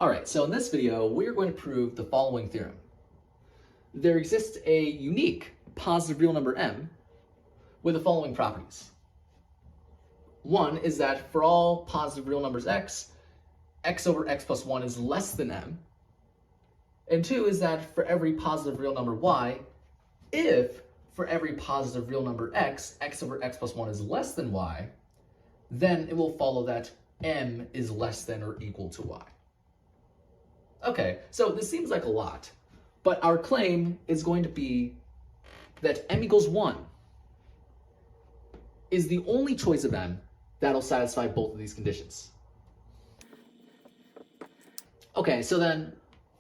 All right, so in this video, we're going to prove the following theorem. There exists a unique positive real number m with the following properties. One is that for all positive real numbers x over x plus 1 is less than m. And two is that for every positive real number y, if for every positive real number x over x plus 1 is less than y, then it will follow that m is less than or equal to y. Okay, so this seems like a lot, but our claim is going to be that m equals 1 is the only choice of m that'll satisfy both of these conditions. Okay, so then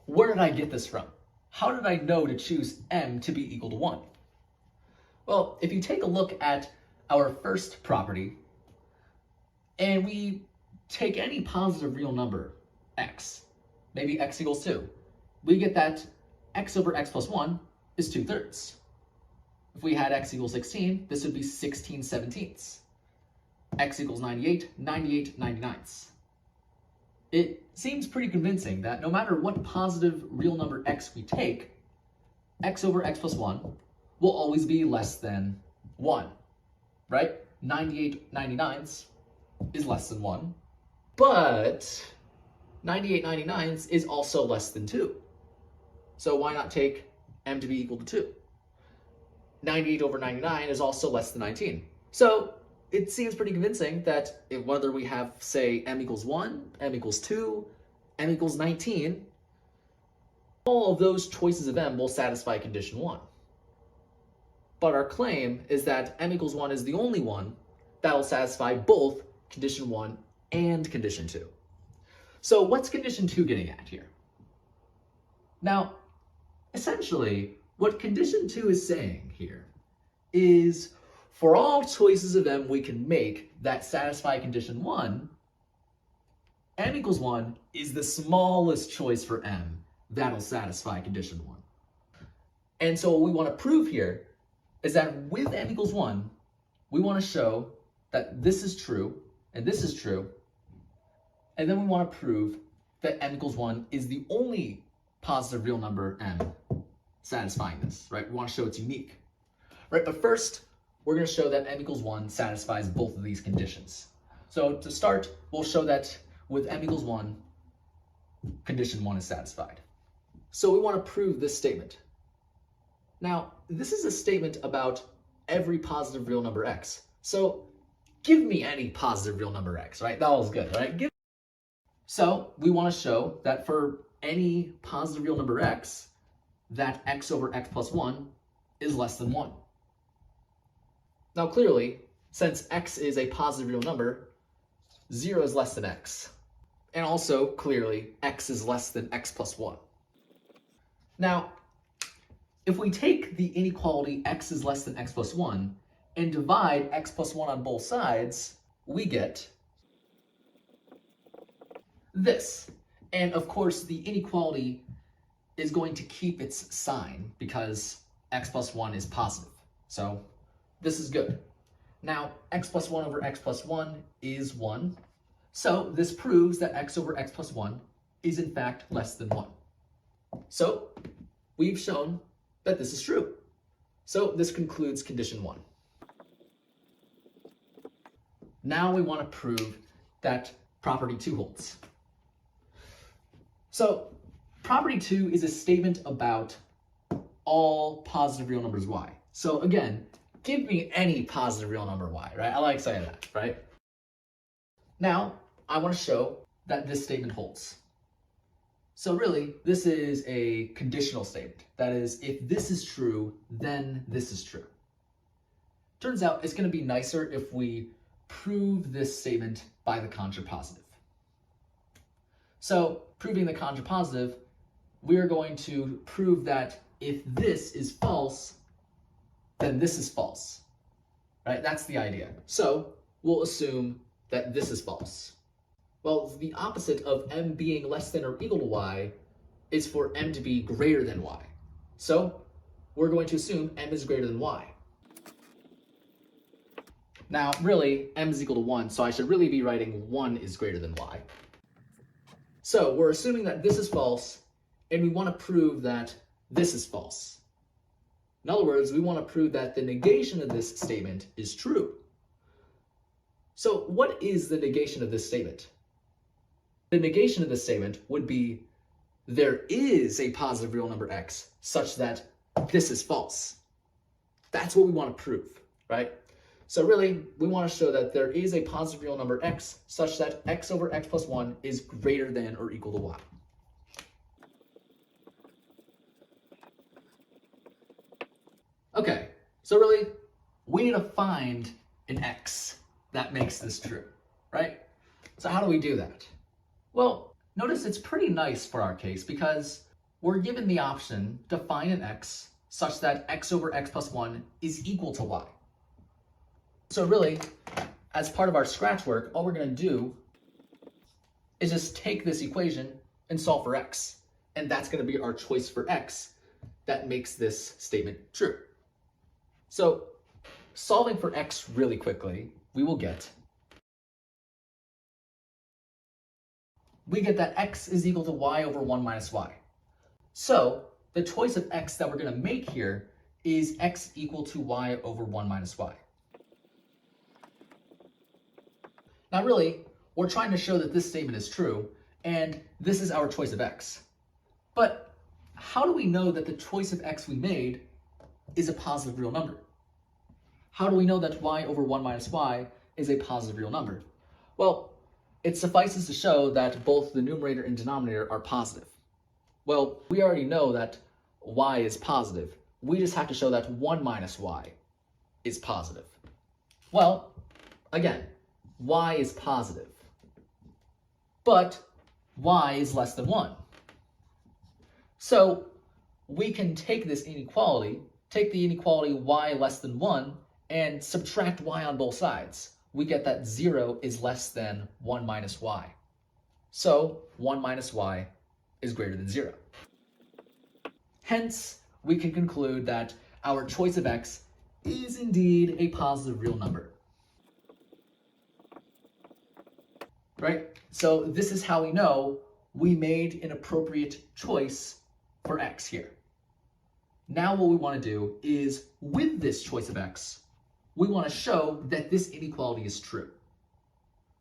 where did I get this from? How did I know to choose m to be equal to 1? Well, if you take a look at our first property, and we take any positive real number, x, maybe x equals 2, we get that x over x plus 1 is 2/3. If we had x equals 16, this would be 16/17. X equals 98, 98/99. It seems pretty convincing that no matter what positive real number x we take, x over x plus 1 will always be less than 1, right? 98/99 is less than 1, but 98/99 is also less than 2. So why not take m to be equal to 2? 98 over 99 is also less than 19. So it seems pretty convincing that whether we have, say, m equals 1, m equals 2, m equals 19, all of those choices of m will satisfy condition 1. But our claim is that m equals 1 is the only one that will satisfy both condition 1 and condition 2. So what's condition 2 getting at here? Now, essentially, what condition 2 is saying here is for all choices of m we can make that satisfy condition 1, m equals 1 is the smallest choice for m that'll satisfy condition 1. And so what we want to prove here is that with m equals 1, we want to show that this is true and this is true. And then we want to prove that m equals 1 is the only positive real number m satisfying this, right? We want to show it's unique, right? But first, we're going to show that m equals 1 satisfies both of these conditions. So to start, we'll show that with m equals 1, condition 1 is satisfied. So we want to prove this statement. Now, this is a statement about every positive real number x. So give me any positive real number x, right? That was good, right? So we want to show that for any positive real number x, that x over x plus 1 is less than 1. Now clearly, since x is a positive real number, 0 is less than x. And also, clearly, x is less than x plus 1. Now, if we take the inequality x is less than x plus 1 and divide x plus 1 on both sides, we get this. And of course, the inequality is going to keep its sign because x plus 1 is positive. So this is good. Now, x plus 1 over x plus 1 is 1. So this proves that x over x plus 1 is in fact less than 1. So we've shown that this is true. So this concludes condition 1. Now we want to prove that property 2 holds. So property 2 is a statement about all positive real numbers y. So again, give me any positive real number y, right? I like saying that, right? Now, I want to show that this statement holds. So really, this is a conditional statement. That is, if this is true, then this is true. Turns out it's going to be nicer if we prove this statement by the contrapositive. So, proving the contrapositive, we're going to prove that if this is false, then this is false, right? That's the idea. So we'll assume that this is false. Well, the opposite of m being less than or equal to y is for m to be greater than y. So we're going to assume m is greater than y. Now, really, m is equal to 1, so I should really be writing 1 is greater than y. So we're assuming that this is false, and we want to prove that this is false. In other words, we want to prove that the negation of this statement is true. So what is the negation of this statement? The negation of this statement would be there is a positive real number x such that this is false. That's what we want to prove, right? So really, we want to show that there is a positive real number x such that x over x plus 1 is greater than or equal to y. Okay, so really, we need to find an x that makes this true, right? So how do we do that? Well, notice it's pretty nice for our case because we're given the option to find an x such that x over x plus 1 is equal to y. So really, as part of our scratch work, all we're going to do is just take this equation and solve for x. And that's going to be our choice for x that makes this statement true. So solving for x really quickly, we get that x is equal to y over 1 minus y. So the choice of x that we're going to make here is x equal to y over 1 minus y. Now really, we're trying to show that this statement is true, and this is our choice of x. But how do we know that the choice of x we made is a positive real number? How do we know that y over 1 minus y is a positive real number? Well, it suffices to show that both the numerator and denominator are positive. Well, we already know that y is positive. We just have to show that 1 minus y is positive. Well, again, y is positive, but y is less than 1. So we can take this inequality, take the inequality y less than 1, and subtract y on both sides. We get that 0 is less than 1 minus y. So 1 minus y is greater than 0. Hence, we can conclude that our choice of x is indeed a positive real number. Right? So this is how we know we made an appropriate choice for x here. Now what we want to do is, with this choice of x, we want to show that this inequality is true.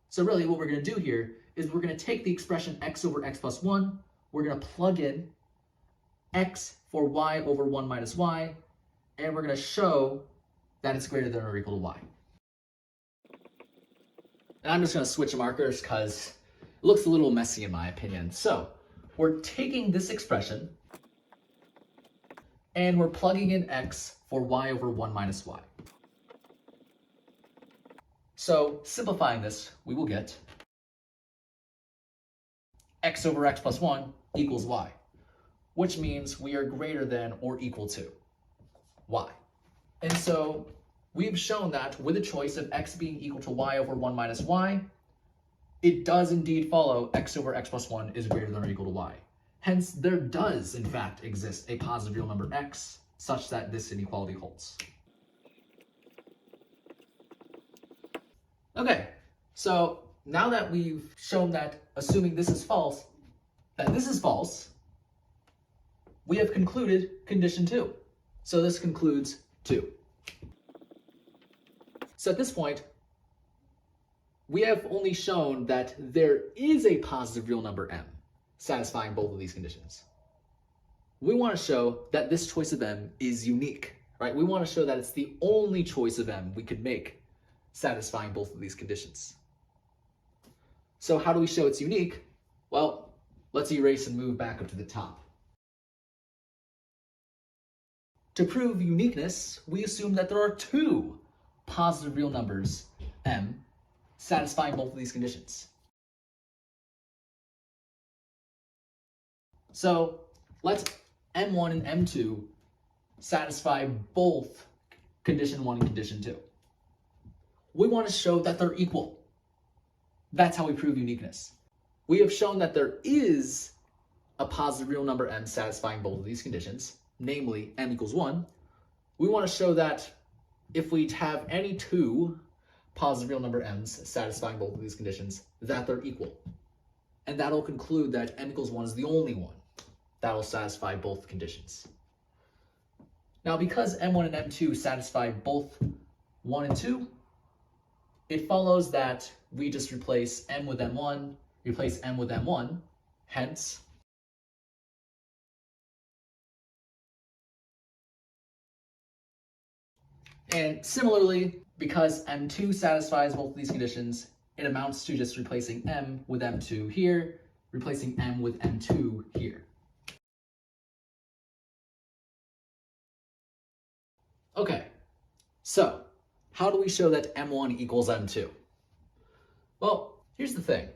So really what we're going to do here is we're going to take the expression x over x plus 1, we're going to plug in x for y over 1 minus y, and we're going to show that it's greater than or equal to y. And I'm just going to switch markers because it looks a little messy in my opinion. So we're taking this expression and we're plugging in x for y over 1 minus y. So simplifying this, we will get x over x plus 1 equals y, which means we are greater than or equal to y. And so we've shown that with a choice of x being equal to y over 1 minus y, it does indeed follow x over x plus 1 is greater than or equal to y. Hence, there does in fact exist a positive real number x such that this inequality holds. Okay, so now that we've shown that, assuming this is false, that this is false, we have concluded condition 2. So this concludes 2. So at this point, we have only shown that there is a positive real number m satisfying both of these conditions. We want to show that this choice of m is unique, right? We want to show that it's the only choice of m we could make satisfying both of these conditions. So how do we show it's unique? Well, let's erase and move back up to the top. To prove uniqueness, we assume that there are 2 positive real numbers, m, satisfying both of these conditions. So let's m1 and m2 satisfy both condition 1 and condition 2. We want to show that they're equal. That's how we prove uniqueness. We have shown that there is a positive real number m satisfying both of these conditions, namely m equals 1. We want to show that if we have any 2 positive real number m's satisfying both of these conditions, that they're equal. and that'll conclude that m equals 1 is the only one that'll satisfy both conditions. Now, because m1 and m2 satisfy both 1 and 2, it follows that we just replace m with m1, replace m with m1, hence and similarly, because m2 satisfies both of these conditions, it amounts to just replacing m with m2 here, replacing m with m2 here. Okay, so how do we show that m1 equals m2? Well, here's the thing.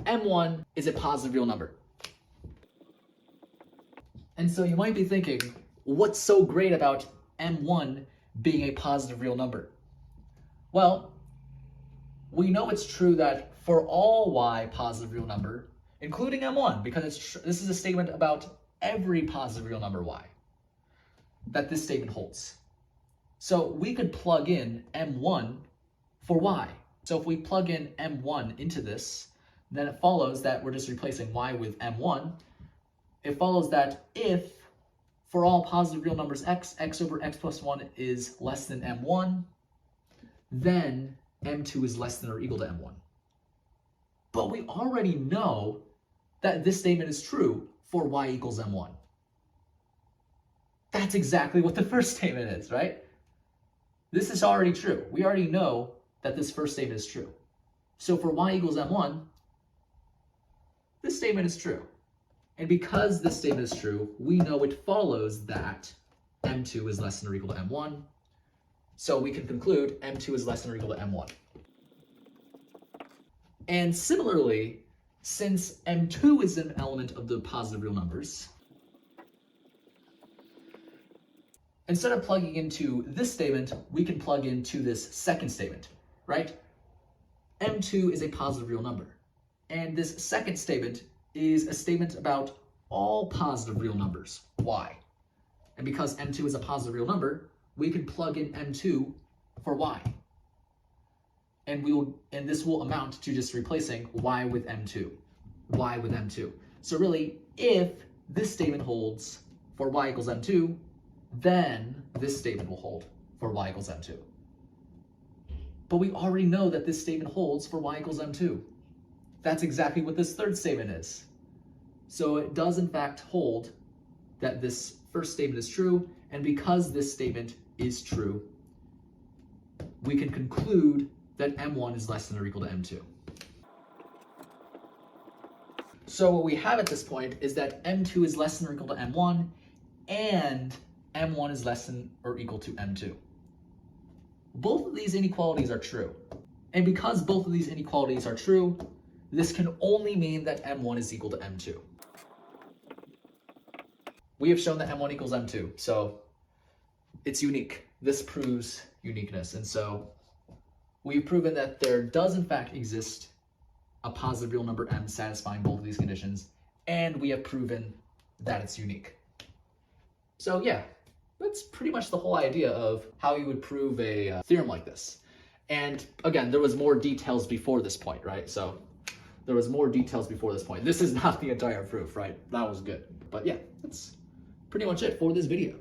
m1 is a positive real number. And so you might be thinking, what's so great about m1 being a positive real number? Well, we know it's true that for all y positive real number, including m1, because this is a statement about every positive real number y, that this statement holds. So we could plug in m1 for y. So if we plug in m1 into this, then it follows that we're just replacing y with m1. It follows that if for all positive real numbers x over x plus 1 is less than m1, then m2 is less than or equal to m1. But we already know that this statement is true for y equals m1. That's exactly what the first statement is, right? This is already true. We already know that this first statement is true. So for y equals m1, this statement is true. And because this statement is true, we know it follows that m2 is less than or equal to m1. So we can conclude m2 is less than or equal to m1. And similarly, since m2 is an element of the positive real numbers, instead of plugging into this statement, we can plug into this second statement, right? m2 is a positive real number. And this second statement is a statement about all positive real numbers, y. And because m2 is a positive real number, we can plug in m2 for y. And this will amount to just replacing y with m2, y with m2. So really, if this statement holds for y equals m2, then this statement will hold for y equals m2. But we already know that this statement holds for y equals m2. That's exactly what this third statement is. So it does in fact hold that this first statement is true, and because this statement is true, we can conclude that m1 is less than or equal to m2. So what we have at this point is that m2 is less than or equal to m1, and m1 is less than or equal to m2. Both of these inequalities are true. And because both of these inequalities are true, this can only mean that m1 is equal to m2. We have shown that m1 equals m2, so it's unique. This proves uniqueness. And so we've proven that there does in fact exist a positive real number m satisfying both of these conditions, and we have proven that it's unique. So yeah, that's pretty much the whole idea of how you would prove a theorem like this. And again, there was more details before this point, right? So there was more details before this point. This is not the entire proof, right? That was good. But yeah, that's pretty much it for this video.